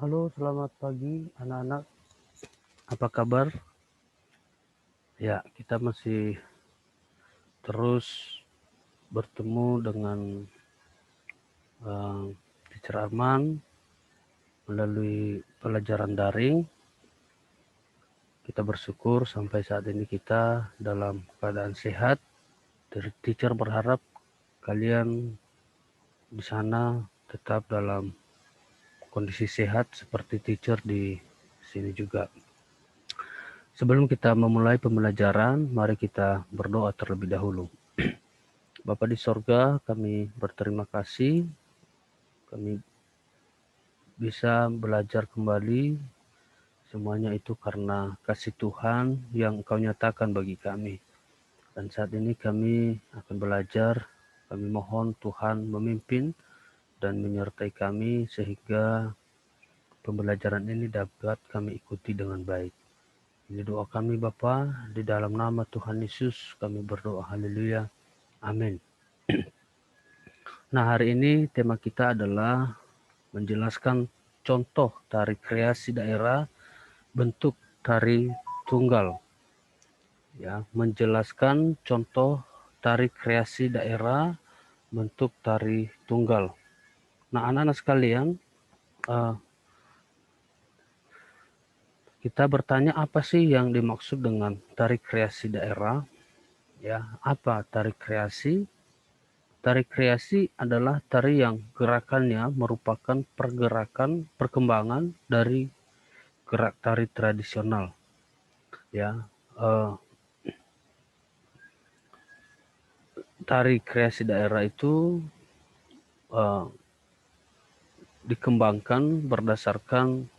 Halo, selamat pagi anak-anak. Apa kabar? Ya, kita masih terus bertemu dengan uh, Teacher Arman melalui pelajaran daring. Kita bersyukur sampai saat ini kita dalam keadaan sehat. Teacher berharap kalian di sana tetap dalam kondisi sehat seperti teacher di sini juga. Sebelum kita memulai pembelajaran, mari kita berdoa terlebih dahulu. Bapa di sorga, kami berterima kasih kami bisa belajar kembali. Semuanya itu karena kasih Tuhan yang Engkau nyatakan bagi kami. Dan saat ini kami akan belajar. Kami mohon Tuhan memimpin dan menyertai kami sehingga pembelajaran ini dapat kami ikuti dengan baik. Ini doa kami Bapa, di dalam nama Tuhan Yesus kami berdoa. Haleluya. Amin. Nah, hari ini tema kita adalah menjelaskan contoh tari kreasi daerah bentuk tari tunggal. Ya, menjelaskan contoh tari kreasi daerah bentuk tari tunggal. Nah, anak-anak sekalian, kita bertanya apa sih yang dimaksud dengan tari kreasi daerah? Ya, apa tari kreasi? Tari kreasi adalah tari yang gerakannya merupakan perkembangan dari gerak tari tradisional. Ya, tari kreasi daerah itu dikembangkan berdasarkan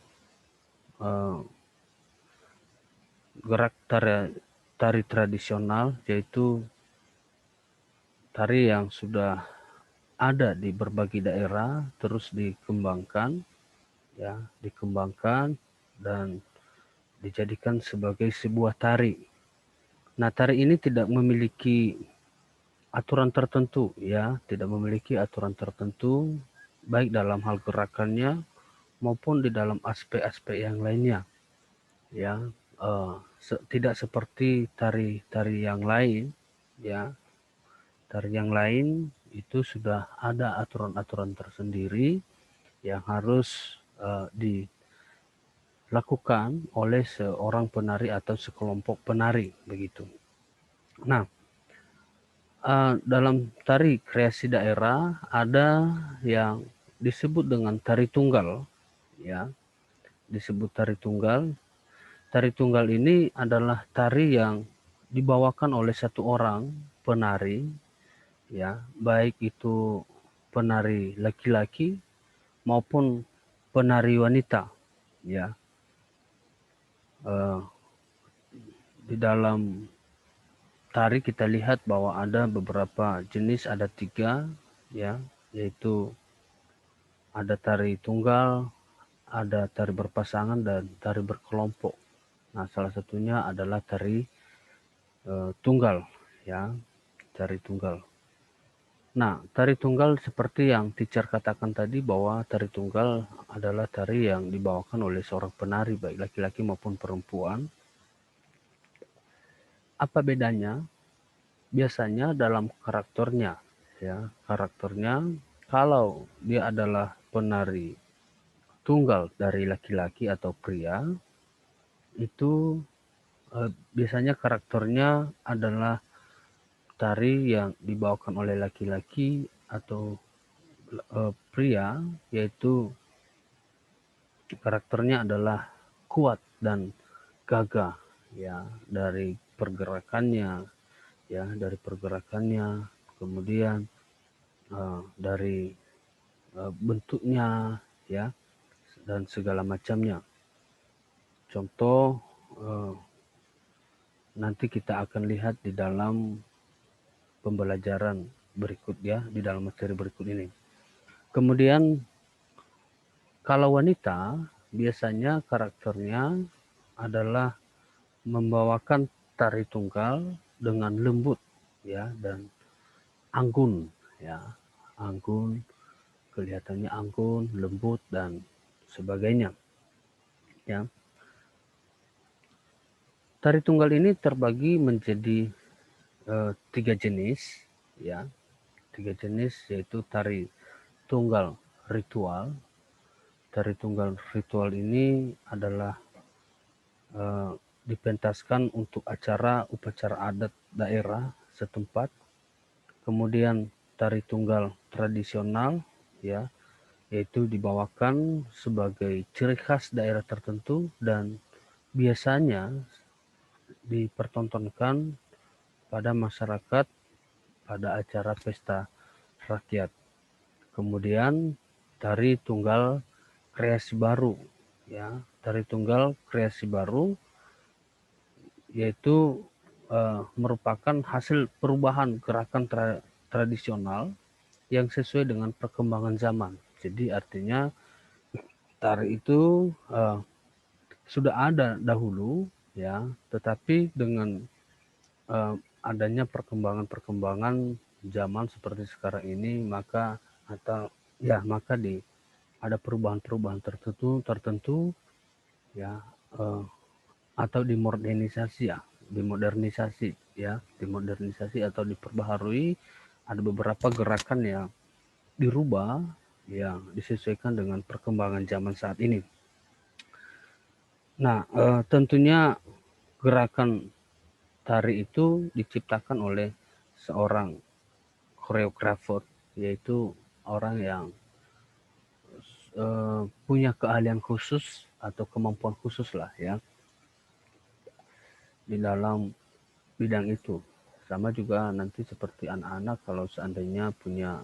gerak tari tradisional, yaitu tari yang sudah ada di berbagai daerah terus dikembangkan dan dijadikan sebagai sebuah tari. Nah, tari ini tidak memiliki aturan tertentu, tidak memiliki aturan tertentu baik dalam hal gerakannya maupun di dalam aspek-aspek yang lainnya. Tidak seperti tari-tari yang lain, tari yang lain itu sudah ada aturan-aturan tersendiri yang harus dilakukan oleh seorang penari atau sekelompok penari begitu. Nah, dalam tari kreasi daerah ada yang disebut dengan tari tunggal, disebut tari tunggal. Tari tunggal ini adalah tari yang dibawakan oleh satu orang penari, baik itu penari laki-laki maupun penari wanita, Di dalam tari kita lihat bahwa ada beberapa jenis, ada 3, yaitu ada tari tunggal, ada tari berpasangan dan tari berkelompok. Nah, salah satunya adalah tari tunggal, tari tunggal. Nah, tari tunggal seperti yang teacher katakan tadi bahwa tari tunggal adalah tari yang dibawakan oleh seorang penari baik laki-laki maupun perempuan. Apa bedanya? Biasanya dalam karakternya, kalau dia adalah penari tunggal dari laki-laki atau pria, itu biasanya karakternya adalah tari yang dibawakan oleh laki-laki atau pria, yaitu karakternya adalah kuat dan gagah, dari pergerakannya, kemudian dari bentuknya, dan segala macamnya. Contoh nanti kita akan lihat di dalam pembelajaran berikut, di dalam materi berikut ini. Kemudian kalau wanita biasanya karakternya adalah membawakan tari tunggal dengan lembut, dan anggun, anggun, kelihatannya anggun, lembut dan sebagainya. Ya. Tari tunggal ini terbagi menjadi 3 jenis, ya. 3 jenis yaitu tari tunggal ritual. Tari tunggal ritual ini adalah dipentaskan untuk upacara adat daerah setempat. Kemudian tari tunggal tradisional, ya, yaitu dibawakan sebagai ciri khas daerah tertentu dan biasanya dipertontonkan pada masyarakat pada acara pesta rakyat. Kemudian tari tunggal kreasi baru, ya. Tari tunggal kreasi baru yaitu merupakan hasil perubahan gerakan tradisional yang sesuai dengan perkembangan zaman. Jadi artinya tari itu sudah ada dahulu, ya, tetapi dengan adanya perkembangan zaman seperti sekarang ini, maka ada perubahan-perubahan tertentu, ya, atau dimodernisasi atau diperbaharui. Ada beberapa gerakan yang dirubah, yang disesuaikan dengan perkembangan zaman saat ini. Nah, tentunya gerakan tari itu diciptakan oleh seorang koreografer, yaitu orang yang punya keahlian khusus atau kemampuan khusus lah, ya, di dalam bidang itu. Sama juga nanti seperti anak-anak kalau seandainya punya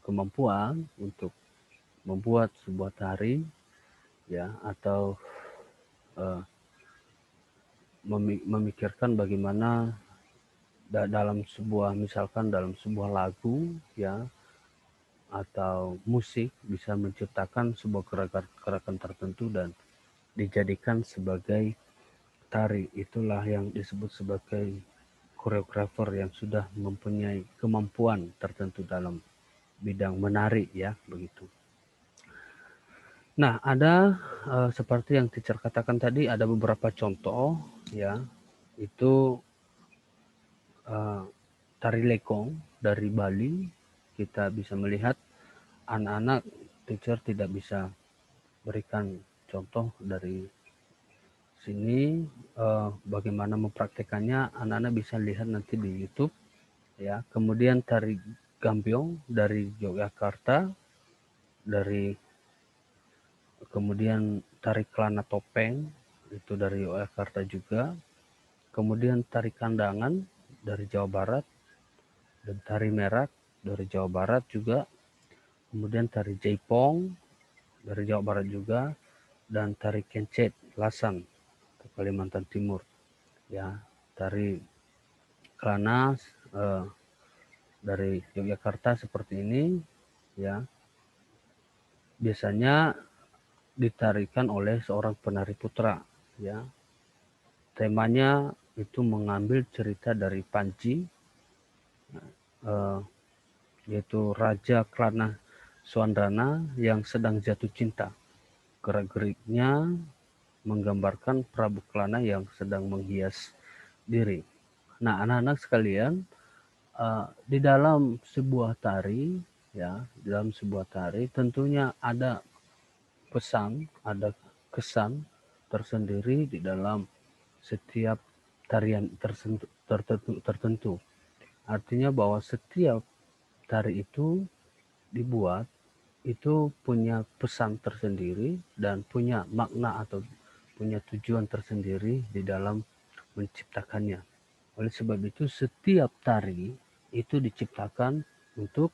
kemampuan untuk membuat sebuah tari, ya, atau memikirkan bagaimana misalkan dalam sebuah lagu, ya, atau musik bisa menciptakan sebuah gerakan tertentu dan dijadikan sebagai tari. Itulah yang disebut sebagai koreografer yang sudah mempunyai kemampuan tertentu dalam bidang menari, ya, begitu. Nah, ada seperti yang teacher katakan tadi, ada beberapa contoh, ya, itu tari lekong dari Bali. Kita bisa melihat anak-anak, teacher tidak bisa berikan contoh dari sini bagaimana mempraktekannya, anak-anak bisa lihat nanti di YouTube, ya. Kemudian tari gambyong dari Yogyakarta, kemudian tari kelana topeng itu dari Yogyakarta juga. Kemudian tari kandangan dari Jawa Barat, dan tari merak dari Jawa Barat juga. Kemudian tari jaipong dari Jawa Barat juga, dan tari kencet Lasan ke Kalimantan Timur, ya. Tari kelana dari Yogyakarta seperti ini, ya, biasanya ditarikan oleh seorang penari putra, ya. Temanya itu mengambil cerita dari Panji, yaitu Raja Kelana Suandana yang sedang jatuh cinta. Gerak-geriknya menggambarkan Prabu Kelana yang sedang menghias diri. Nah, anak-anak sekalian, di dalam sebuah tari, ya, di dalam sebuah tari tentunya ada pesan, ada kesan tersendiri di dalam setiap tarian tertentu. Artinya bahwa setiap tari itu dibuat itu punya pesan tersendiri dan punya makna atau punya tujuan tersendiri di dalam menciptakannya. Oleh sebab itu setiap tari itu diciptakan untuk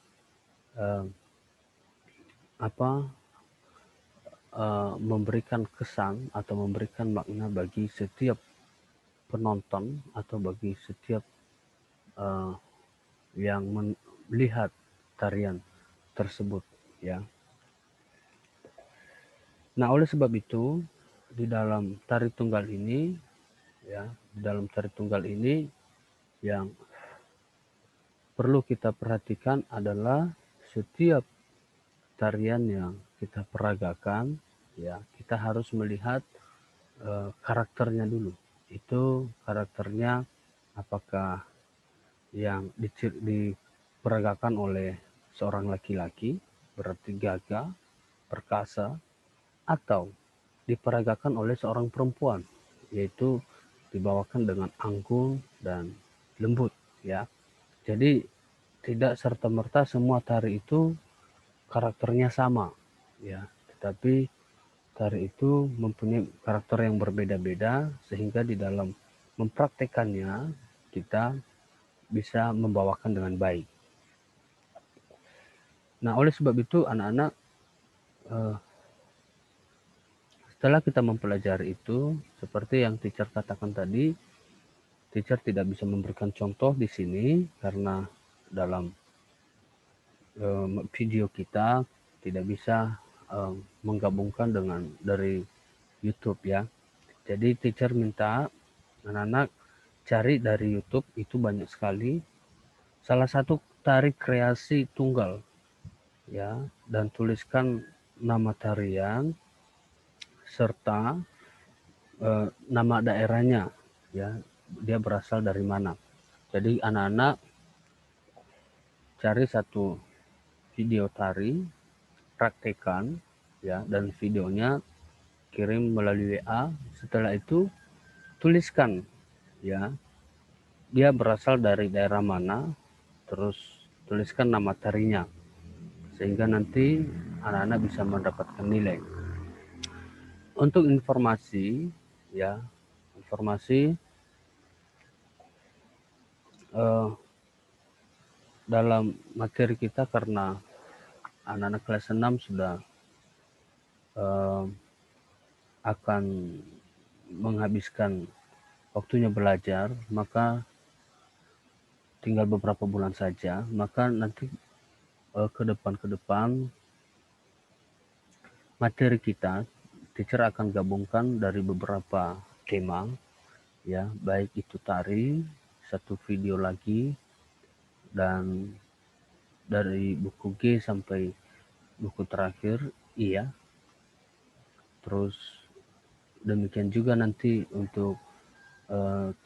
memberikan kesan atau memberikan makna bagi setiap penonton atau bagi setiap yang melihat tarian tersebut, ya. Nah, oleh sebab itu di dalam tari tunggal ini, ya, yang perlu kita perhatikan adalah setiap tarian yang kita peragakan, ya kita harus melihat karakternya dulu. Itu karakternya apakah yang diperagakan oleh seorang laki-laki, berarti gagah, perkasa, atau diperagakan oleh seorang perempuan, yaitu dibawakan dengan anggun dan lembut, ya. Jadi tidak serta-merta semua tari itu karakternya sama, ya, tetapi tari itu mempunyai karakter yang berbeda-beda sehingga di dalam mempraktekannya kita bisa membawakan dengan baik. Nah, oleh sebab itu anak-anak, setelah kita mempelajari itu, seperti yang teacher katakan tadi, teacher tidak bisa memberikan contoh di sini karena dalam video kita tidak bisa menggabungkan dengan dari YouTube, ya. Jadi teacher minta anak-anak cari dari YouTube, itu banyak sekali. Salah satu tari kreasi tunggal, ya, dan tuliskan nama tarian serta nama daerahnya, ya, dia berasal dari mana. Jadi anak-anak cari satu video tari, praktekan, ya, dan videonya kirim melalui WA. Setelah itu tuliskan, ya, dia berasal dari daerah mana, terus tuliskan nama tarinya, sehingga nanti anak-anak bisa mendapatkan nilai. Untuk informasi, ya, informasi dalam materi kita, karena anak-anak kelas 6 sudah akan menghabiskan waktunya belajar, maka tinggal beberapa bulan saja, maka nanti ke depan materi kita, teacher akan gabungkan dari beberapa tema, ya, baik itu tari, satu video lagi, dan dari buku G sampai buku terakhir, iya. Terus demikian juga nanti untuk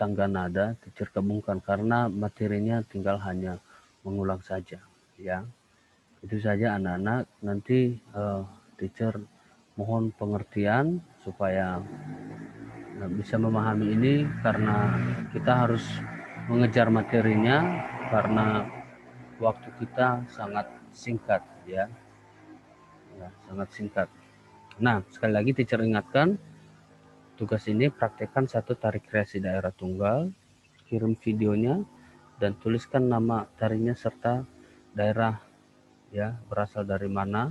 tangga nada teacher gabungkan karena materinya tinggal hanya mengulang saja, ya. Itu saja anak-anak. Nanti teacher mohon pengertian supaya bisa memahami ini, karena kita harus mengejar materinya karena waktu kita sangat singkat, ya, sangat singkat. Nah, sekali lagi teacher ingatkan, tugas ini praktekkan satu tari kreasi daerah tunggal, kirim videonya, dan tuliskan nama tarinya serta daerah, ya, berasal dari mana,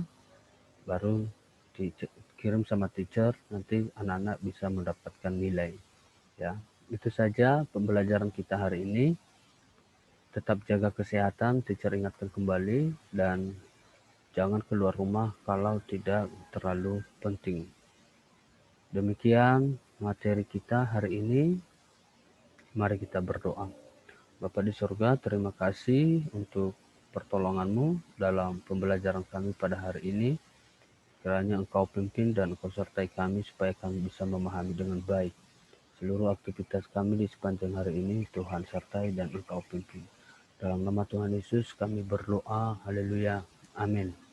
baru dikirim sama teacher, nanti anak-anak bisa mendapatkan nilai, ya. Itu saja pembelajaran kita hari ini. Tetap jaga kesehatan, teacher ingatkan kembali, dan jangan keluar rumah kalau tidak terlalu penting. Demikian materi kita hari ini. Mari kita berdoa. Bapa di surga, terima kasih untuk pertolonganmu dalam pembelajaran kami pada hari ini. Kiranya Engkau pimpin dan Engkau sertai kami supaya kami bisa memahami dengan baik seluruh aktivitas kami di sepanjang hari ini. Tuhan sertai dan Engkau pimpin. Dalam nama Tuhan Yesus kami berdoa. Haleluya. Amin.